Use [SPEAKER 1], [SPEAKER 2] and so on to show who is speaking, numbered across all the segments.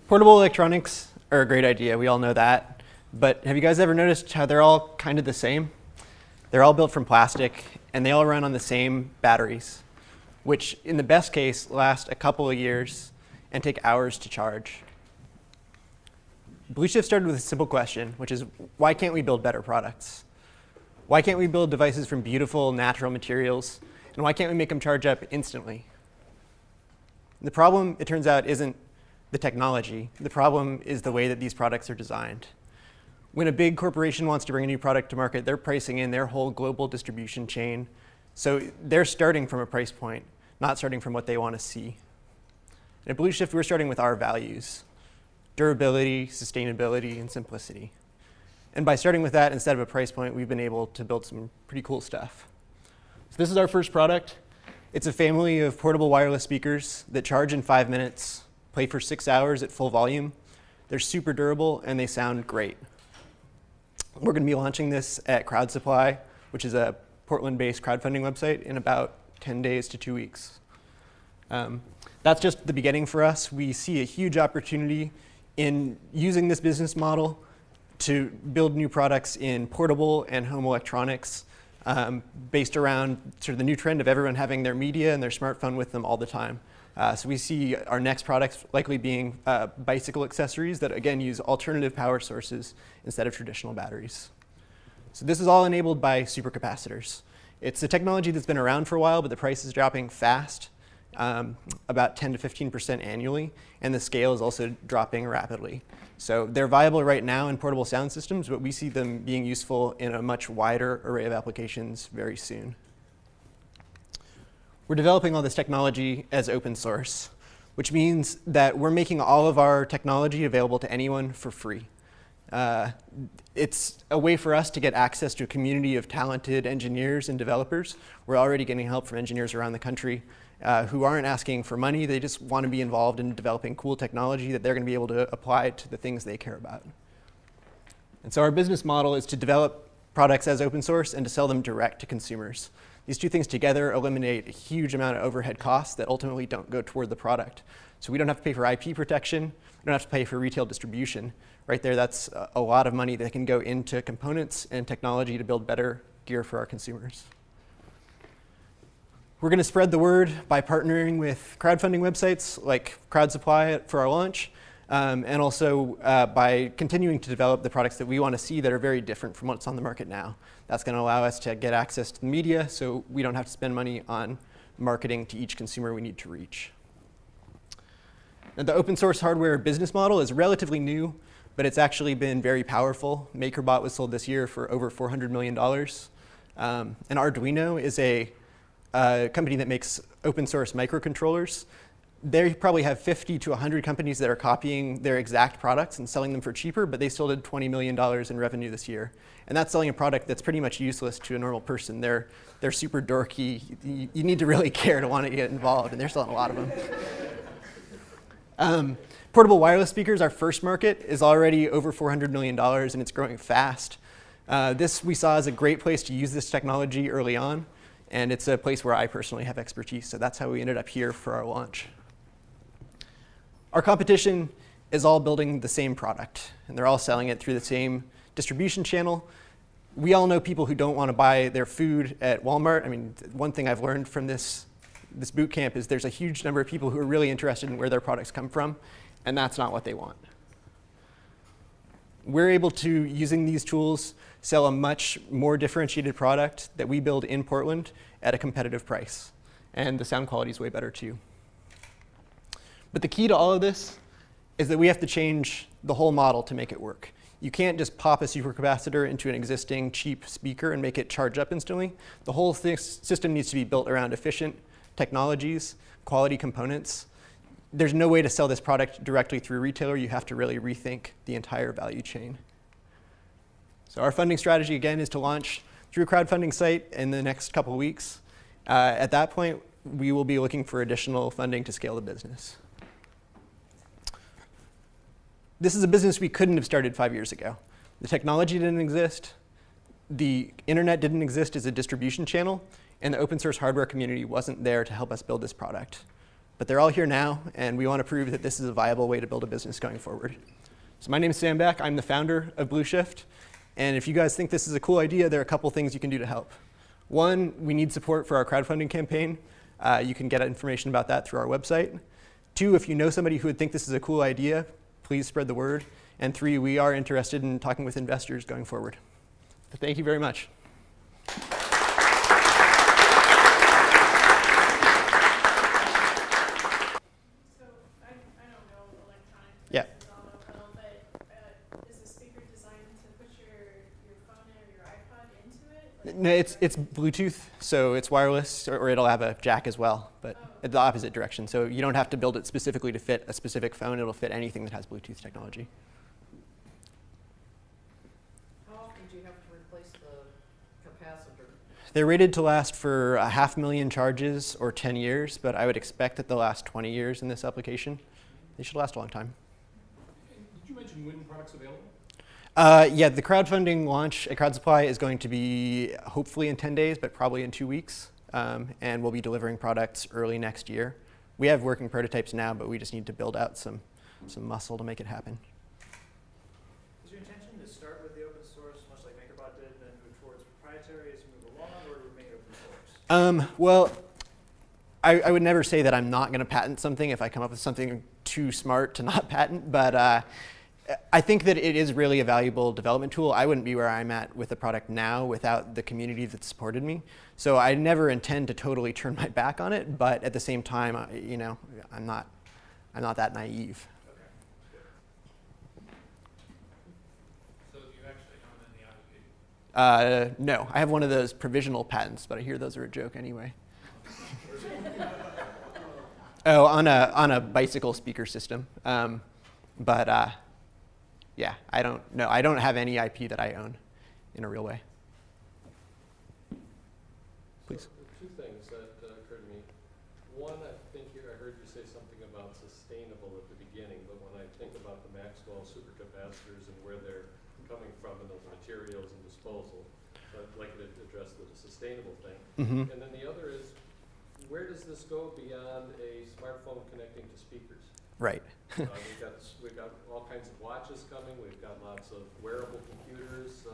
[SPEAKER 1] Portable electronics are a great idea, we all know that. But have you guys ever noticed how they're all kind of the same? They're all built from plastic, and they all run on the same batteries, which in the best case last a couple of years and take hours to charge. Blueshift started with a simple question, which is, why can't we build better products? Why can't we build devices from beautiful natural materials, and why can't we make them charge up instantly? The problem, it turns out, isn't the technology. The problem is the way that these products are designed. When a big corporation wants to bring a new product to market, they're pricing in their whole global distribution chain. So they're starting from a price point, not starting from what they want to see. And at Blueshift, we're starting with our values: durability, sustainability, and simplicity. And by starting with that instead of a price point, we've been able to build some pretty cool stuff. So this is our first product. It's a family of portable wireless speakers that charge in 5 minutes, play for 6 hours at full volume. They're super durable, and they sound great. We're going to be launching this at Crowd Supply, which is a Portland-based crowdfunding website, in about 10 days to 2 weeks. That's just the beginning for us. We see a huge opportunity in using this business model to build new products in portable and home electronics, based around sort of the new trend of everyone having their media and their smartphone with them all the time. So we see our next products likely being bicycle accessories that, again, use alternative power sources instead of traditional batteries. So this is all enabled by supercapacitors. It's a technology that's been around for a while, but the price is dropping fast, about 10 to 15% annually, and the scale is also dropping rapidly. So they're viable right now in portable sound systems, but we see them being useful in a much wider array of applications very soon. We're developing all this technology as open source, which means that we're making all of our technology available to anyone for free. It's a way for us to get access to a community of talented engineers and developers. We're already getting help from engineers around the country who aren't asking for money. They just want to be involved in developing cool technology that they're going to be able to apply to the things they care about. And so our business model is to develop products as open source and to sell them direct to consumers. These two things together eliminate a huge amount of overhead costs that ultimately don't go toward the product. So we don't have to pay for IP protection. We don't have to pay for retail distribution. Right there, that's a lot of money that can go into components and technology to build better gear for our consumers. We're going to spread the word by partnering with crowdfunding websites like Crowd Supply for our launch, and also by continuing to develop the products that we want to see that are very different from what's on the market now. That's going to allow us to get access to the media, so we don't have to spend money on marketing to each consumer we need to reach. Now, the open source hardware business model is relatively new, but it's actually been very powerful. MakerBot was sold this year for over $400 million. And Arduino is a company that makes open source microcontrollers. They probably have 50 to 100 companies that are copying their exact products and selling them for cheaper, but they still did $20 million in revenue this year. And that's selling a product that's pretty much useless to a normal person. They're super dorky. You need to really care to want to get involved, and they're selling a lot of them. Portable wireless speakers, our first market, is already over $400 million, and it's growing fast. This we saw as a great place to use this technology early on, and it's a place where I personally have expertise, so that's how we ended up here for our launch. Our competition is all building the same product, and they're all selling it through the same distribution channel. We all know people who don't want to buy their food at Walmart. I mean, one thing I've learned from this boot camp is there's a huge number of people who are really interested in where their products come from, and that's not what they want. We're able to, using these tools, sell a much more differentiated product that we build in Portland at a competitive price. And the sound quality is way better too. But the key to all of this is that we have to change the whole model to make it work. You can't just pop a supercapacitor into an existing cheap speaker and make it charge up instantly. The whole system needs to be built around efficient technologies, quality components. There's no way to sell this product directly through a retailer. You have to really rethink the entire value chain. So our funding strategy, again, is to launch through a crowdfunding site in the next couple of weeks. At that point, we will be looking for additional funding to scale the business. This is a business we couldn't have started 5 years ago. The technology didn't exist. The internet didn't exist as a distribution channel, and the open source hardware community wasn't there to help us build this product. but they're all here now, and we want to prove that this is a viable way to build a business going forward. So my name is Sam Beck. I'm the founder of Blueshift. And if you guys think this is a cool idea, there are a couple things you can do to help. One, we need support for our crowdfunding campaign. You can get information about that through our website. Two, if you know somebody who would think this is a cool idea, please spread the word. And three, we are interested in talking with investors going forward. So thank you very much. Yeah.
[SPEAKER 2] Is the speaker designed to put your phone or your iPod into it? Like,
[SPEAKER 1] No, it's Bluetooth, so it's wireless, or it'll have a jack as well, but the opposite direction. So you don't have to build it specifically to fit a specific phone. It'll fit anything that has Bluetooth technology.
[SPEAKER 3] How often do you have to replace the capacitor?
[SPEAKER 1] They're rated to last for 500,000 charges or 10 years, but I would expect that they'll last 20 years in this application. They should last a long time.
[SPEAKER 4] Did you mention when products available?
[SPEAKER 1] Yeah, the crowdfunding launch at CrowdSupply is going to be hopefully in 10 days, but probably in 2 weeks. And we'll be delivering products early next year. We have working prototypes now, but we just need to build out some muscle to make it happen.
[SPEAKER 5] Is your intention to start with the open source, much like MakerBot did, and then move towards proprietary as you move along, or to remain open source?
[SPEAKER 1] Well, I would never say that I'm not going to patent something if I come up with something too smart to not patent, but I think that it is really a valuable development tool. I wouldn't be where I'm at with the product now without the community that supported me. So I never intend to totally turn my back on it, but at the same time, you know, I'm not that naive.
[SPEAKER 4] So do you actually own any IP?
[SPEAKER 1] No, I have one of those provisional patents, but I hear those are a joke anyway. Oh, on a bicycle speaker system. Yeah, I don't have any IP that I own in a real way. Please.
[SPEAKER 6] So, two things that occurred to me. One, I think I heard you say something about sustainable at the beginning, but when I think about the Maxwell supercapacitors and where they're coming from and those materials and disposal, I'd like you to address the sustainable thing.
[SPEAKER 1] Mm-hmm.
[SPEAKER 6] And then the other is, where does this go beyond a smartphone connecting to speakers?
[SPEAKER 1] Right.
[SPEAKER 6] We've got all kinds of watches coming. We've got lots of wearable computers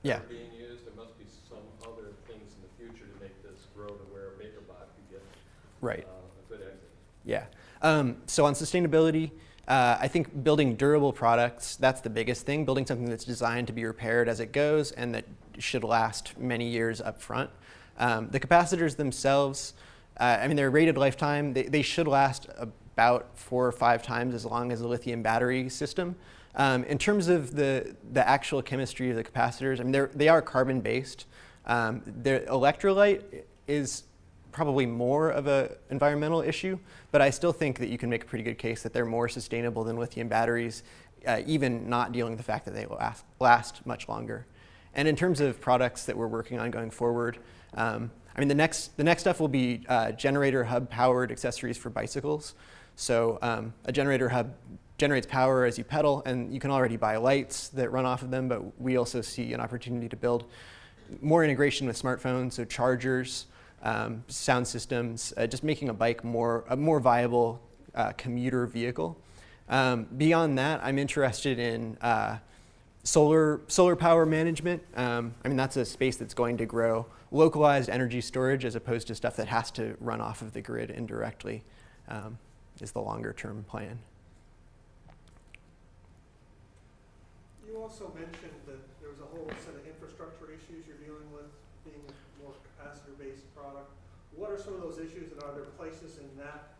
[SPEAKER 1] Yeah.
[SPEAKER 6] that are being used. There must be some other things in the future to make this grow to where a MakerBot could get
[SPEAKER 1] Right.
[SPEAKER 6] a good exit.
[SPEAKER 1] Yeah. So on sustainability, I think building durable products, that's the biggest thing. Building something that's designed to be repaired as it goes and that should last many years up front. The capacitors themselves, I mean, they're rated lifetime. They should last about 4 or 5 times as long as the lithium battery system. In terms of the actual chemistry of the capacitors, I mean, they are carbon-based. The electrolyte is probably more of an environmental issue, but I still think that you can make a pretty good case that they're more sustainable than lithium batteries, even not dealing with the fact that they last much longer. And in terms of products that we're working on going forward, I mean, the next stuff will be generator hub-powered accessories for bicycles. So a generator hub generates power as you pedal, and you can already buy lights that run off of them, but we also see an opportunity to build more integration with smartphones, so chargers, sound systems, just making a bike a more viable commuter vehicle. Beyond that, I'm interested in solar power management. I mean, that's a space that's going to grow. Localized energy storage as opposed to stuff that has to run off of the grid indirectly is the longer term plan.
[SPEAKER 7] You also mentioned that there was a whole set of infrastructure issues you're dealing with, being a more capacitor-based product. What are some of those issues, and are there places in that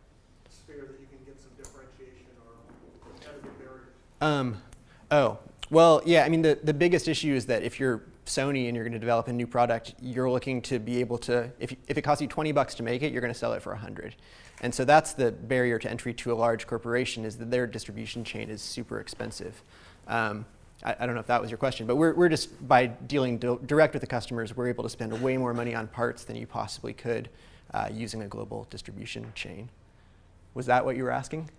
[SPEAKER 7] sphere that you can get some differentiation or competitive barriers?
[SPEAKER 1] Well, yeah, I mean, the biggest issue is that if you're Sony and you're going to develop a new product, you're looking to be able to, if it costs you $20 to make it, you're going to sell it for $100. And so that's the barrier to entry to a large corporation, is that their distribution chain is super expensive. I don't know if that was your question, but we're just, by dealing direct with the customers, we're able to spend way more money on parts than you possibly could using a global distribution chain. Was that what you were asking?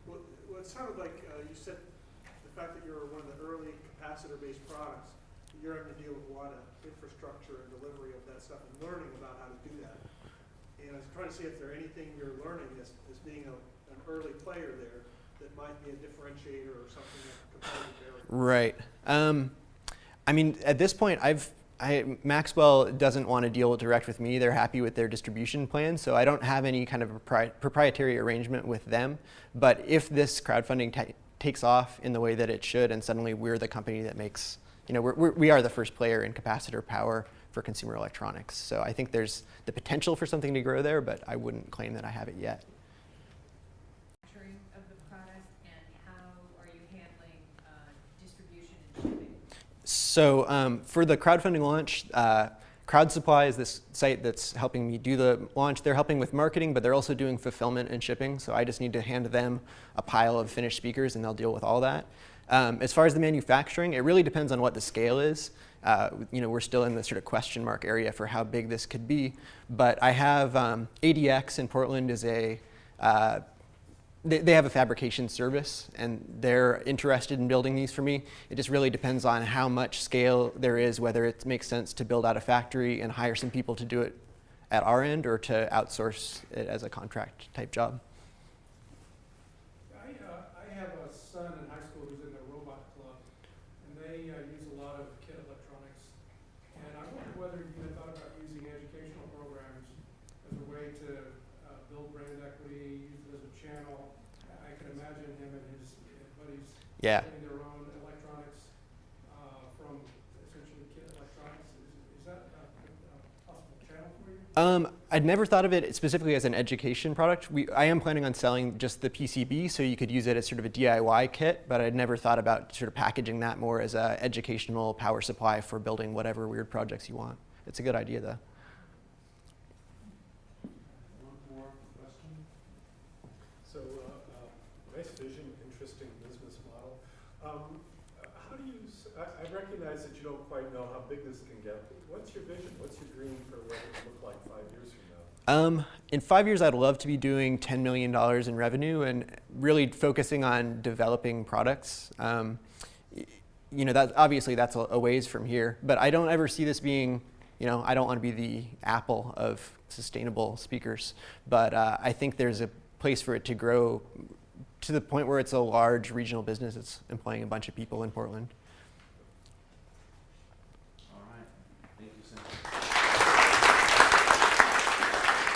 [SPEAKER 7] Well, it sounded like you said the fact that you're one of the early capacitor-based products, you're having to deal with a lot of infrastructure and delivery of that stuff and learning about how to do that. And I was trying to see if there anything you're learning as being an early player there that might be a differentiator or something that competitive barrier.
[SPEAKER 1] Right. I mean, at this point, Maxwell doesn't want to deal direct with me. They're happy with their distribution plan, so I don't have any kind of proprietary arrangement with them. But if this crowdfunding takes off in the way that it should, and suddenly we're the company that makes, we are the first player in capacitor power for consumer electronics. So I think there's the potential for something to grow there, but I wouldn't claim that I have it yet.
[SPEAKER 8] Manufacturing of the product, and how are you handling distribution and shipping?
[SPEAKER 1] So for the crowdfunding launch, Crowd Supply is this site that's helping me do the launch. They're helping with marketing, but they're also doing fulfillment and shipping. So I just need to hand them a pile of finished speakers, and they'll deal with all that. As far as the manufacturing, it really depends on what the scale is. We're still in the sort of question mark area for how big this could be. But I have ADX in Portland is they have a fabrication service, and they're interested in building these for me. It just really depends on how much scale there is, whether it makes sense to build out a factory and hire some people to do it at our end or to outsource it as a contract type job.
[SPEAKER 9] I have a son in high school who's in the robot club, and they use a lot of kit electronics. And I wonder whether you had thought about using educational programs as a way to build brand equity, use it as a channel. I can imagine him and his buddies getting their own electronics from essentially kit electronics. Is that a possible channel for you?
[SPEAKER 1] I'd never thought of it specifically as an education product. I am planning on selling just the PCB, so you could use it as sort of a DIY kit, but I'd never thought about sort of packaging that more as an educational power supply for building whatever weird projects you want. It's a good idea, though.
[SPEAKER 9] One more question.
[SPEAKER 10] So, nice vision, interesting business model. How do you, I recognize that you don't quite know how big this can get. What's your vision? What's your dream for what it will look like 5 years from now?
[SPEAKER 1] In 5 years, I'd love to be doing $10 million in revenue and really focusing on developing products. Obviously that's a ways from here, but I don't ever see this being, I don't want to be the Apple of sustainable speakers, but I think there's a place for it to grow to the point where it's a large regional business that's employing a bunch of people in Portland.